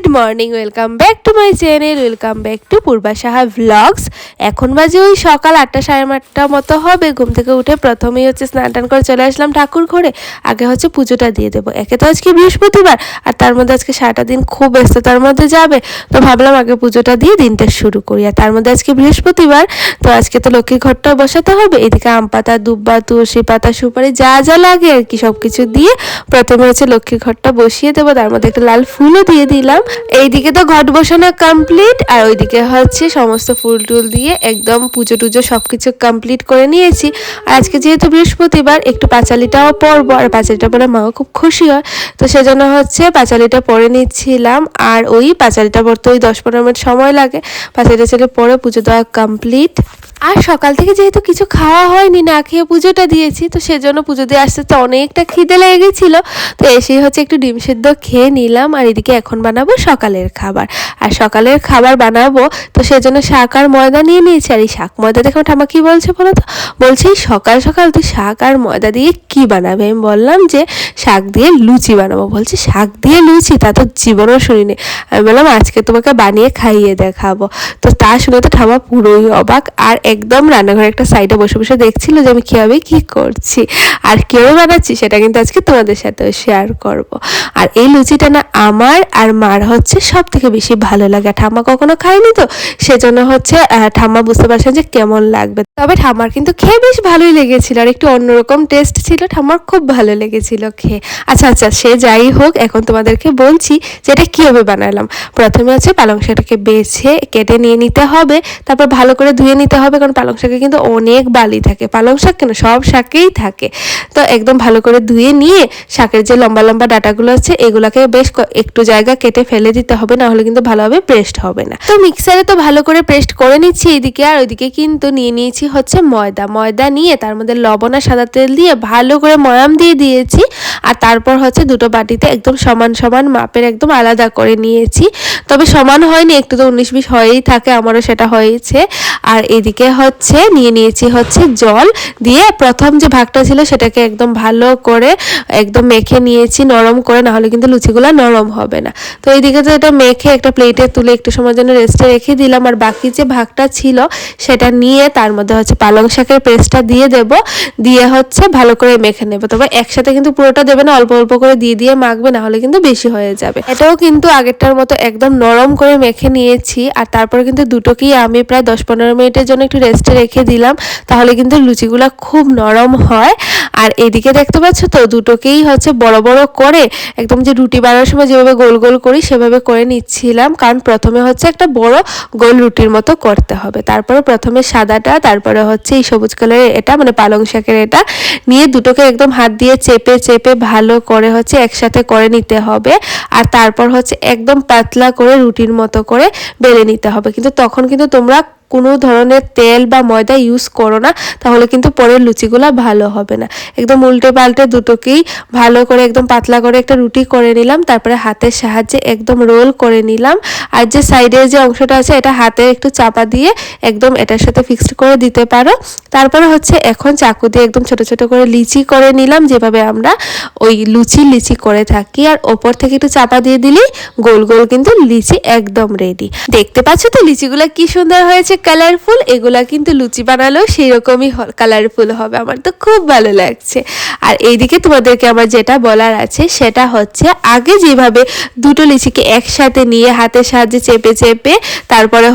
Good morning, welcome back to my channel, welcome back to Purba Saha vlogs. এখন বাজে ওই সকাল 8টা সাড়ে 8টার মতো হবে। ঘুম থেকে উঠে প্রথমেই স্নান টান করে চলে আসলাম ঠাকুর ঘরে। আগে পুজোটা দিয়ে দেবো। একে তো আজকে বৃহস্পতিবার, আর তার মধ্যে আজকে সারাটা দিন খুব ব্যস্ততার মধ্যে যাবে, তো ভাবলাম আগে পুজোটা দিয়ে দিনটা শুরু করি। আর তার মধ্যে আজকে বৃহস্পতিবার, তো আজকে তো লক্ষ্মীর ঘরটা বসাতে হবে। এদিকে আম পাতা, দুব্বা, তুলসী পাতা, সুপারি যা যা লাগে আর কি সব কিছু দিয়ে প্রথমে লক্ষ্মীর ঘরটা বসিয়ে দেবো। তার মধ্যে একটা লাল ফুলও দিয়ে দিলাম। এইদিকে তো ঘট বসানো কমপ্লিট, আর ওইদিকে সমস্ত ফুল টুল দিয়ে একদম পুজো টুজো সবকিছু কমপ্লিট করে নিয়েছি। আর আজকে যেহেতু বৃহস্পতিবার, একটু পাঁচালিটাও পরবো, আর পাঁচালিটা পরে মাও খুব খুশি হয়, তো সেজন্য পাঁচালিটা পরে নিচ্ছিলাম। আর ওই পাঁচালিটা পরতে ওই 10-15 মিনিট সময় লাগে। পাঁচালিটা ছেলে পরে পুজো দেওয়া কমপ্লিট। আর সকাল থেকে যেহেতু কিছু খাওয়া হয়নি, না খেয়ে পুজোটা দিয়েছি, তো সেজন্য পুজো দিয়ে আসতে তো অনেকটা খিদে লেগে গেছিলো। তো এসেই একটু ডিম সেদ্ধ খেয়ে নিলাম। আর এদিকে এখন বানাবো সকালের খাবার। আর সকালের খাবার বানাবো, তো সেজন্য শাক আর ময়দা নিয়ে নিয়েছি। আর এই শাক ময়দা দেখো ঠাম্মা কী বলছে বলো তো, বলছে সকাল সকাল তুই শাক আর ময়দা দিয়ে কী বানাবে? আমি বললাম যে শাক দিয়ে লুচি বানাবো। বলছে শাক দিয়ে লুচি? তা তো জীবনও শুনিনি। আমি বললাম আজকে তোমাকে বানিয়ে খাইয়ে দেখাবো। তো তা শুনে তো ঠাম্মা পুরোই অবাক, আর একদম রান্নাঘরে একটা সাইডে বসে বসে দেখছিল যে আমি কীভাবে কী করছি আর কীভাবে বানাচ্ছি, সেটা কিন্তু আজকে তোমাদের সাথে শেয়ার করব। আর এই লুচিটা না আমার আর মার সব থেকে বেশি ভালো লাগে। ঠাম্মা কখনো খায়নি, তো সেজন্য ঠাম্মা বুঝতে পারছেন যে কেমন লাগবে। তবে ঠাম্মার কিন্তু খেয়ে বেশ ভালোই লেগেছিল, আর একটু অন্যরকম টেস্ট ছিল। ঠাম্মার খুব ভালো লেগেছিল খেয়ে। আচ্ছা, সে যাই হোক, এখন তোমাদেরকে বলছি যে এটা কীভাবে বানালাম। প্রথমে পালং শাকটাকে বেছে কেটে নিয়ে নিতে হবে, তারপর ভালো করে ধুয়ে নিতে হবে, কারণ পালং শাকে কিন্তু অনেক বালি থাকে। পালং শাক কেন, সব শাকেই থাকে। তো একদম ভালো করে ধুয়ে নিয়ে শাকের যে লম্বা লম্বা ডাটাগুলো আছে, এগুলাকে বেশ একটু জায়গা কেটে ফেলে দিতে হবে, না হলে কিন্তু ভালোভাবে পেস্ট হবে না। তো মিক্সারে তো ভালো করে পেস্ট করে নিচ্ছি এইদিকে। আর ওইদিকে কিন্তু নিয়ে নিয়েছি ময়দা নিয়ে তার মধ্যে লবণ আর সাদা তেল দিয়ে ভালো করে ময়াম দিয়ে দিয়েছি। আর তারপর দুটো বাটিতে একদম সমান সমান মাপের একদম আলাদা করে নিয়েছি। তবে সমান হয়নি, একটু তো 19-20 হয়েই থাকে, আমারও সেটা হয়েছে। আর এদিকে নিয়ে নিয়েছি জল দিয়ে প্রথম যে ভাগটা ছিল সেটাকে একদম ভালো করে একদম মেখে নিয়েছি নরম করে, না হলে কিন্তু লুচিগুলো নরম হবে না। তো এইদিকে তো এটা মেখে একটা প্লেটে তুলে একটু সময়ের জন্য রেস্টে রেখে দিলাম। আর বাকি যে ভাগটা ছিল সেটা নিয়ে তার মধ্যে পালং শাকের পেস্টটা দিয়ে দেব, দিয়ে ভালো করে মেখে নেব। তবে একসাথে কিন্তু পুরোটা দেবে না, অল্প অল্প করে দিয়ে মাখবে, না হলে কিন্তু বেশি হয়ে যাবে। এটাও কিন্তু আগেরটার মতো একদম নরম করে মেখে নিয়েছি। আর তারপরে কিন্তু দুটোকেই আমি প্রায় 10-15 মিনিটের জন্য একটু রেস্টে রেখে দিলাম, তাহলে কিন্তু লুচিগুলো খুব নরম হয়। আর এদিকে দেখতে পাচ্ছ তো, দুটোকেই বড় বড় করে একদম যে রুটি বানানোর সময় যেভাবে গোল গোল করি সেভাবে করে নিচ্ছিলাম, কারণ প্রথমে একটা বড় গোল রুটির মতো করতে হবে। তারপরে প্রথমে সাদাটা, তারপরে এই সবুজ কালারের এটা মানে পালং শাকের এটা নিয়ে দুটোকে একদম হাত দিয়ে চেপে চেপে ভালো করে একসাথে করে নিতে হবে। আর তারপর একদম পাতলা করে রুটির মতো করে বেলে নিতে হবে। কিন্তু তখন কিন্তু তোমরা কোনো ধরনের তেল বা ময়দা ইউজ করো না, তাহলে কিন্তু পরের লুচিগুলো ভালো হবে না। একদম উল্টে পাল্টে দুটোকেই ভালো করে একদম পাতলা করে একটা রুটি করে নিলাম। তারপরে হাতের সাহায্যে একদম রোল করে নিলাম। আর যে সাইডের যে অংশটা আছে এটা হাতে একটু চাপা দিয়ে একদম এটার সাথে ফিক্সড করে দিতে পারো। তারপরে এখন চাকু দিয়ে একদম ছোট ছোট করে লিচি করে নিলাম, যেভাবে আমরা ওই লিচি করে থাকি। আর ওপর থেকে একটু চাপা দিয়ে দিলেই গোল গোল কিন্তু লিচি একদম রেডি। দেখতে পাচ্ছ তো লিচিগুলো কি সুন্দর হয়েছে, কালারফুল। এগুলা কিন্তু লুচি বানালেও সেই রকমই কালারফুল হবে, আমার তো খুব ভালো লাগছে। আর এইদিকে তোমাদেরকে আমার যেটা বলার আছে সেটা আগে যেভাবে দুটো লিচিকে একসাথে নিয়ে হাতের সাহায্যে চেপে চেপে তারপরে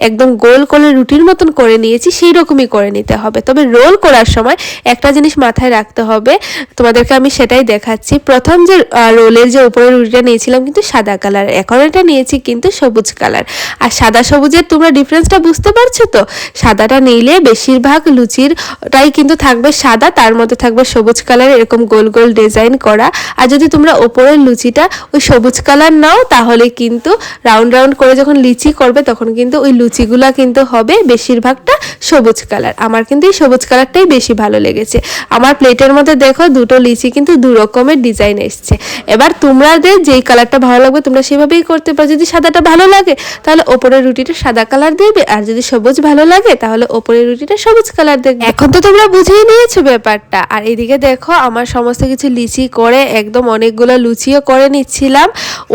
একদম গোল করে রুটির মতন করে নিয়েছি, সেই রকমই করে নিতে হবে। তবে রোল করার সময় একটা জিনিস মাথায় রাখতে হবে, তোমাদেরকে আমি সেটাই দেখাচ্ছি। প্রথম যে রোলের যে উপরের রুটিটা নিয়েছিলাম কিন্তু সাদা কালার, এখন এটা নিয়েছি কিন্তু সবুজ কালার। আর সাদা সবুজের তোমরা ডিফারেন্সটা বুঝতে পারছো তো? সাদাটা নিলে বেশিরভাগ লুচিরটাই কিন্তু থাকবে সাদা, তার মধ্যে থাকবে সবুজ কালার এরকম গোল গোল ডিজাইন করা। আর যদি তোমরা ওপরের লুচিটা ওই সবুজ কালার নাও, তাহলে কিন্তু রাউন্ড রাউন্ড করে যখন লিচি করবে তখন কিন্তু ওই লুচিগুলা কিন্তু হবে বেশিরভাগটা সবুজ কালার। আমার কিন্তু এই সবুজ কালারটাই বেশি ভালো লেগেছে। আমার প্লেটের মধ্যে দেখো দুটো লিচি কিন্তু দু রকমের ডিজাইন এসছে। এবার তোমাদের যেই কালারটা ভালো লাগবে তোমরা সেভাবেই করতে পারো। যদি সাদাটা ভালো লাগে তাহলে ওপরের রুটিটা সাদা কালার দেবে, আর যদি সবুজ ভালো লাগে তাহলে ওপরের রুটিটা সবুজ কালার দেখবে। এখন তো তোমরা বুঝেই নিয়েছো ব্যাপারটা। আর এদিকে দেখো আমার সমস্ত কিছু লিচি করে একদম অনেকগুলো লুচিও করে নিচ্ছিলাম।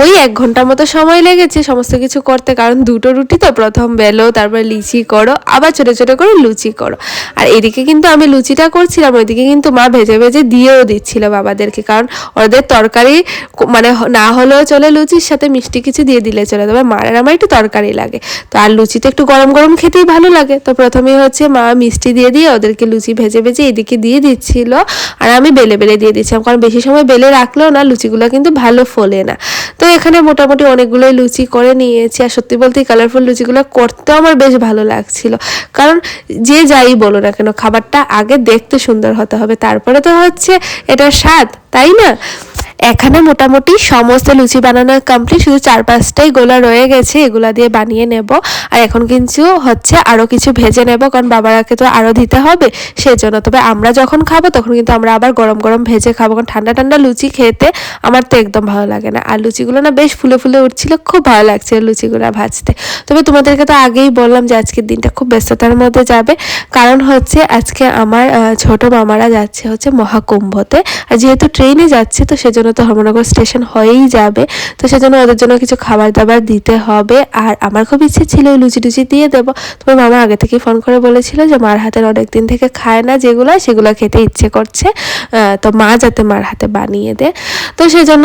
ওই 1 ঘন্টার মতো সময় লেগেছে সমস্ত কিছু করতে, কারণ দুটো রুটি তো, প্রথম বেলো তারপর লিচি করো আবার ছোট ছোট করে লুচি করো। আর এদিকে কিন্তু আমি লুচিটা করছিলাম, ওইদিকে কিন্তু মা ভেজে ভেজে দিয়েও দিচ্ছিল বাবাদেরকে, কারণ ওদের তরকারি মানে না হলেও চলে, লুচির সাথে মিষ্টি কিছু দিয়ে দিলে চলে, তবে মার আর আমার একটু তরকারি লাগে তো। আর লুচি তো একটু গরম গরম খেতেই ভালো লাগে, তো প্রথমে হচ্ছে মা মিষ্টি দিয়ে দিয়ে ওদেরকে লুচি ভেজে ভেজে এদিকে দিয়ে দিচ্ছিল, আর আমি বেলে বেলে দিয়ে দিচ্ছিলাম, কারণ বেশি সময় বেলে রাখলেও না লুচিগুলো কিন্তু ভালো ফোলে না। তো এখানে মোটামুটি অনেকগুলোই লুচি করে নিয়েছি, আর সত্যি বলতে কালারফুল লুচিগুলো করতেও আমার বেশ ভালো লাগছিল, কারণ যে যাই বলো না কেন খাবারটা আগে দেখতে সুন্দর হতে হবে, তারপরে তো হচ্ছে এটা স্বাদ, তাই না? এখানে মোটামুটি সমস্ত লুচি বানানো কমপ্লিট, শুধু 4-5টাই গোলা রয়ে গেছে, এগুলা দিয়ে বানিয়ে নেব। আর এখন কিন্তু হচ্ছে আরও কিছু ভেজে নেব, কারণ বাবারাকে তো আরও দিতে হবে সেজন্য। তবে আমরা যখন খাবো তখন কিন্তু আমরা আবার গরম গরম ভেজে খাবো, কারণ ঠান্ডা ঠান্ডা লুচি খেতে আমার তো একদম ভালো লাগে না। আর লুচিগুলো না বেশ ফুলে ফুলে উঠছিল, খুব ভালো লাগছে লুচিগুলো ভাজতে। তবে তোমাদেরকে তো আগেই বললাম যে আজকের দিনটা খুব ব্যস্ততার মধ্যে যাবে, কারণ হচ্ছে আজকে আমার ছোট মামারা যাচ্ছে হচ্ছে মহাকুম্ভতে, আর যেহেতু ট্রেনে যাচ্ছে তো সেজন্য তো ধর্মনগর স্টেশন হয়েই যাবে, তো সেজন্য ওদের জন্য কিছু খাবার দাবার দিতে হবে। আর আমার খুব ইচ্ছে ছিল লুচি টুচি দিয়ে দেবো, তবে মামা আগে থেকেই ফোন করে বলেছিল যে মার হাতের অনেক দিন থেকে খায় না যেগুলো, সেগুলো খেতে ইচ্ছে করছে, তো মা যাতে মার হাতে বানিয়ে দেয়, তো সেজন্য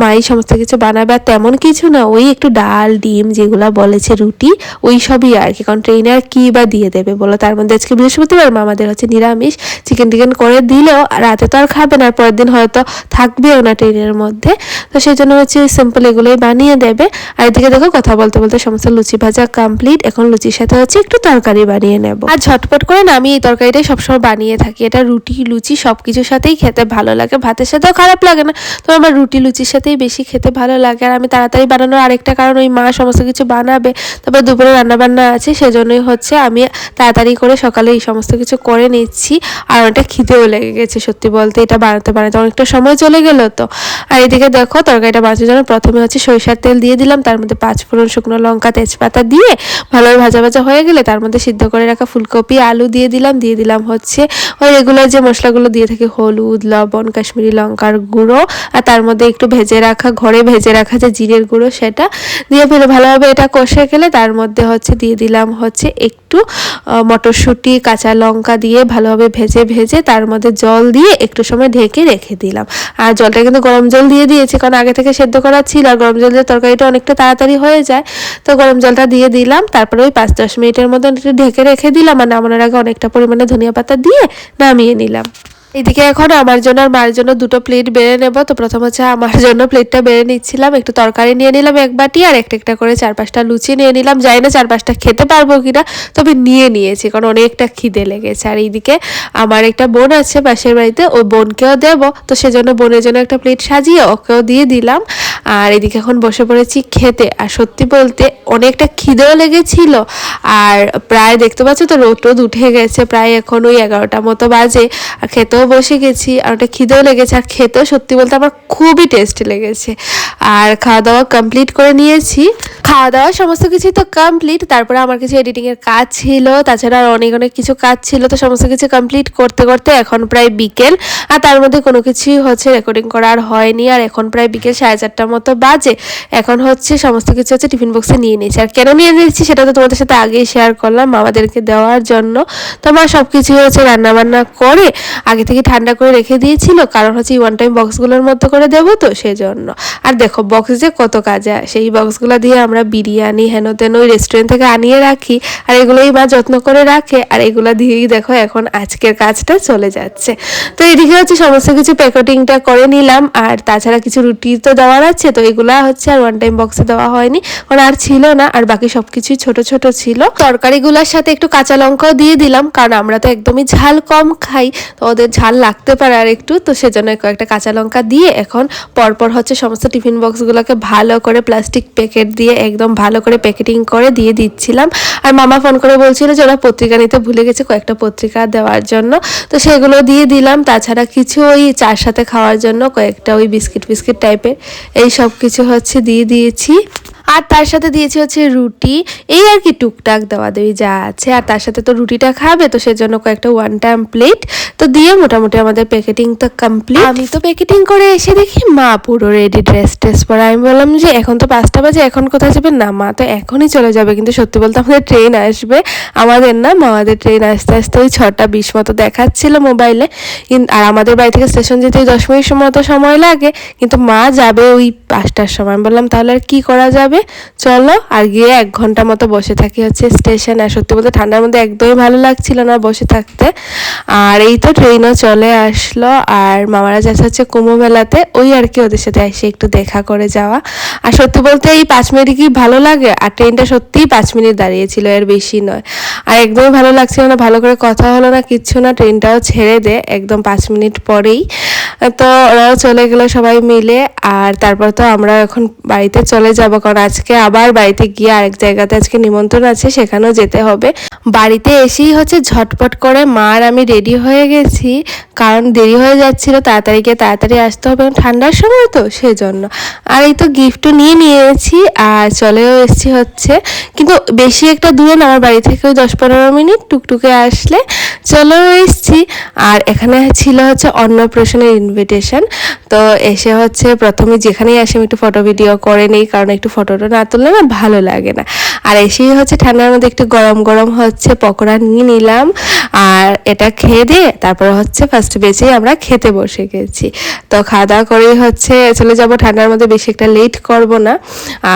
মাই সমস্ত কিছু বানাবে। আর তেমন কিছু না, ওই একটু ডাল ডিম যেগুলো বলেছে, রুটি, ওই সবই আর কি, কারণ ট্রেনে আর কী বা দিয়ে দেবে বলো। তার মধ্যে আজকে বৃহস্পতিবার মামাদের হচ্ছে নিরামিষ, চিকেন টিকেন করে দিলেও রাতে তো আর খাবে না, আর পরের দিন হয়তো থাকবেও না ট্রেনের মধ্যে, তো সেই জন্য হচ্ছে সিম্পল এগুলোই বানিয়ে দেবে। আর এদিকে দেখো কথা বলতে বলতে সমস্ত লুচি ভাজা কমপ্লিট, এখন লুচির সাথে হচ্ছে একটু তরকারি বানিয়ে নেব। আর ঝটপট করে না আমি এই তরকারিটাই সবসময় বানিয়ে থাকি, এটা রুটি লুচি সব কিছুর সাথেই খেতে ভালো লাগে, ভাতের সাথেও খারাপ লাগে না, তো আমার রুটি লুচির সাথেই বেশি খেতে ভালো লাগে। আর আমি তাড়াতাড়ি বানানোর আরেকটা কারণ, ওই মা সমস্ত কিছু বানাবে, তারপর দুপুরে রান্নাবান্না আছে, সেজন্যই হচ্ছে আমি তাড়াতাড়ি করে সকালে এই সমস্ত কিছু করে নিচ্ছি। আর অনেকটা খিদেও লেগে গেছে সত্যি বলতে, এটা বানাতে বানাতে অনেকটা সময় চলে গেল তো। আর এদিকে দেখো তরকারিটা বানানোর জন্য প্রথমে হচ্ছে সরিষার তেল দিয়ে দিলাম, তার মধ্যে 5 ফোড়ন, শুকনো লঙ্কা, তেজপাতা দিয়ে ভালোভাবে ভাজা ভাজা হয়ে গেলে তার মধ্যে সিদ্ধ করে রাখা ফুলকপি আলু দিয়ে দিলাম হচ্ছে ওই রেগুলার যে মশলাগুলো দিয়ে থাকি, হলুদ, লবণ, কাশ্মীরি লঙ্কার গুঁড়ো, আর তার মধ্যে একটু ঘরে ভেজে রাখা যে জিরের গুঁড়ো, সেটা দিয়ে ফেলে ভালোভাবে এটা কষে গেলে তার মধ্যে হচ্ছে দিয়ে দিলাম হচ্ছে একটু মটরশুঁটি, কাঁচা লঙ্কা দিয়ে ভালোভাবে ভেজে ভেজে তার মধ্যে জল দিয়ে একটু সময় ঢেকে রেখে দিলাম। আর জলটা কিন্তু গরম জল দিয়ে দিয়েছি, কারণ আগে থেকে সেদ্ধ করা ছিল, আর গরম জল দিয়ে তরকারিটা অনেকটা তাড়াতাড়ি হয়ে যায়, তো গরম জলটা দিয়ে দিলাম। তারপরে ওই 5-10 মিনিটের মতো একটু ঢেকে রেখে দিলাম, আর নামানোর আগে অনেকটা পরিমাণে ধনিয়া পাতা দিয়ে নামিয়ে নিলাম। এদিকে এখন আমার জন্য আর মার জন্য দুটো প্লেট বেড়ে নেব, তো প্রথম হচ্ছে আমার জন্য প্লেটটা বেড়ে নিচ্ছিলাম, একটু তরকারি নিয়ে নিলাম 1 বাটি, আর একটা একটা করে 4-5টা লুচি নিয়ে নিলাম। জানি না 4-5টা খেতে পারবো কিনা, তবে নিয়ে নিয়েছি কারণ অনেকটা খিদে লেগেছে। আর এইদিকে আমার একটা বোন আছে পাশের বাড়িতে, ওই বোনকেও দেব, তো সেজন্য বোনের জন্য একটা প্লেট সাজিয়ে ওকেও দিয়ে দিলাম। আর এদিকে এখন বসে পড়েছি খেতে, আর সত্যি বলতে অনেকটা খিদেও লেগেছিল, আর প্রায় দেখতে পাচ্ছ তো রোদ উঠে গেছে, প্রায় এখন ওই 11টা মতো বাজে, আর খেতেও বসে গেছি, আর ওটা খিদেও লেগেছে, আর খেতেও সত্যি বলতে আমার খুবই টেস্টি লেগেছে। আর খাওয়া দাওয়া কমপ্লিট করে নিয়েছি, খাওয়া দাওয়া সমস্ত কিছুই তো কমপ্লিট, তারপরে আমার কিছু এডিটিংয়ের কাজ ছিল, তাছাড়া আর অনেক কিছু কাজ ছিল, তো সমস্ত কিছু কমপ্লিট করতে করতে এখন প্রায় বিকেল, আর তার মধ্যে কোনো কিছুই হচ্ছে রেকর্ডিং করা আর হয়নি। আর এখন প্রায় বিকেল 4:30টার মতো বাজে, এখন হচ্ছে সমস্ত কিছু হচ্ছে টিফিন বক্সে নিয়ে নিয়েছি। আর কেন নিয়ে নিয়েছি সেটা তো তোমাদের সাথে আগেই শেয়ার করলাম, মামাদেরকে দেওয়ার জন্য। তো আমার সব কিছু হচ্ছে রান্নাবান্না করে আগে থেকে ঠান্ডা করে রেখে দিয়েছিল, কারণ হচ্ছে ওয়ান টাইম বক্সগুলোর মতো করে দেবো তো সেজন্য। আর দেখো বক্স যে কত কাজে, সেই বক্সগুলো দিয়ে আমরা বিরিয়ানি হেন তেন ওই রেস্টুরেন্ট থেকে আনিয়ে রাখি, আর এগুলোই মা যত্ন করে রাখে, আর এগুলো দিয়েই দেখো এখন আজকের কাজটা চলে যাচ্ছে। তো এদিকে হচ্ছে সমস্ত কিছু প্যাকেটিংটা করে নিলাম, আর তাছাড়া কিছু রুটি তো দেওয়ার আছে, তো এগুলা হচ্ছে আর ওয়ান টাইম বক্সে দেওয়া হয়নি, কারণ আর ছিল না, আর বাকি সব কিছুই ছোট ছোট ছিল। তরকারিগুলোর সাথে একটু কাঁচা লঙ্কাও দিয়ে দিলাম, কারণ আমরা তো একদমই ঝাল কম খাই, তো ওদের ঝাল লাগতে পারে আর একটু, তো সেজন্য কয়েকটা কাঁচা লঙ্কা দিয়ে এখন পরপর হচ্ছে সমস্ত টিফিন বক্সগুলোকে ভালো করে প্লাস্টিক প্যাকেট দিয়ে একদম ভালো করে প্যাকেটিং করে দিয়ে দিচ্ছিলাম। আর মামা ফোন করে বলছিল যে ওরা পত্রিকা নিতে ভুলে গেছে, কয়েকটা পত্রিকা দেওয়ার জন্য, তো সেগুলো দিয়ে দিলাম। তাছাড়া কিছু ওই চার সাথে খাওয়ার জন্য কয়েকটা ওই বিস্কিট টাইপের এই সব কিছু হচ্ছে দিয়ে দিয়েছি। আর তার সাথে দিয়েছি হচ্ছে রুটি, এই আর কি টুকটাক দেওয়া দেওয়ি যা আছে। আর তার সাথে তো রুটিটা খাবে, তো সেজন্য কয়েকটা ওয়ান টাইম প্লেট তো দিয়ে মোটামুটি আমাদের প্যাকেটিং তো কমপ্লিট। আমি তো প্যাকেটিং করে এসে দেখি মা পুরো রেডি, ড্রেস ট্রেস পরা। আমি বললাম যে এখন তো 5টা বাজে, এখন কোথায় যাবে? না মা তো এখনই চলে যাবে, কিন্তু সত্যি বলতে আমাদের ট্রেন আসবে, আমাদের না মামাদের ট্রেন আসতে আসতে ওই 6টা 20 মতো দেখাচ্ছিল মোবাইলে। আর আমাদের বাড়ি থেকে স্টেশন যেতে 10 মিনিট মতো সময় লাগে, কিন্তু মা যাবে ওই 5টার সময়। আমি বললাম তাহলে আর কি করা যাবে, চলো। আর গিয়ে 1 ঘন্টা মতো বসে থাকি হচ্ছে স্টেশন। আর সত্যি বলতে ঠান্ডার মধ্যে একদমই ভালো লাগছিল না বসে থাকতে। আর এই তো ট্রেনও চলে আসলো, আর মামারা যাচ্ছে হচ্ছে কুম্ভ মেলাতে, ওই আর কি ওদের সাথে এসে একটু দেখা করে যাওয়া। আর সত্যি বলতে এই 5 মিনিট কি ভালো লাগে, আর ট্রেনটা সত্যিই 5 মিনিট দাঁড়িয়েছিল, এর বেশি নয়। আর একদমই ভালো লাগছিল না, ভালো করে কথা হলো না, কিচ্ছু না। ট্রেনটাও ছেড়ে দে একদম 5 মিনিট পরেই। তো ওরাও চলে গেলো সবাই মিলে। আর তারপর তো আমরা এখন বাড়িতে চলে যাব, কারণ আজকে আবার বাড়িতে গিয়ে আরেক জায়গাতে আজকে নিমন্ত্রণ আছে, সেখানেও যেতে হবে। বাড়িতে এসেই হচ্ছে ঝটপট করে মা আর আমি রেডি হয়ে গেছি, কারণ দেরি হয়ে যাচ্ছিল, তাড়াতাড়ি গিয়ে তাড়াতাড়ি আসতে হবে, ঠান্ডার সময় তো সেজন্য। আর এই তো গিফটও নিয়েছি আর চলেও এসেছি হচ্ছে, কিন্তু বেশি একটা দূরে না, আমার বাড়ি থেকে ওই 10-15 মিনিট টুকটুকে আসলে চলেও এসেছি। আর এখানে ছিল হচ্ছে অন্নপ্রাশনের ইনভিটেশন। তো এসে হচ্ছে প্রথমে যেখানেই আসি আমি একটু ফটো ভিডিও করে নিই, কারণ একটু ফটোটা না তুললে না ভালো লাগে না। আর এসেই হচ্ছে ঠান্ডার মধ্যে একটু গরম গরম হচ্ছে পকোড়া নিয়ে নিলাম, আর এটা খেয়ে দিয়ে তারপরে হচ্ছে ফার্স্ট বেচেই আমরা খেতে বসে গেছি। তো খাওয়া দাওয়া করেই হচ্ছে চলে যাব, ঠান্ডার মধ্যে বেশি একটা লেট করব না।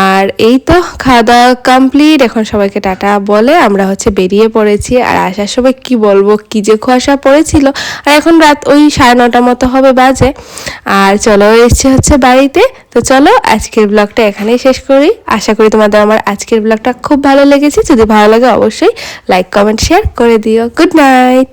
আর এই তো খাওয়া দাওয়া কমপ্লিট, এখন সবাইকে টাটা বলে আমরা হচ্ছে বেরিয়ে পড়েছি। আর আসার সময় কি বলবো, কি যে কুয়াশা পড়েছিল। আর এখন রাত ওই 9:30 মতো হবে বাজে। আর চলো এসছি হচ্ছে বাড়িতে। তো চলো আজকের ব্লগটা এখানেই শেষ করি। আশা করি তোমাদের আমার আজকের ব্লগটা খুব ভালো লেগেছে। যদি ভালো লাগে অবশ্যই লাইক কমেন্ট শেয়ার করে দিও। Good night.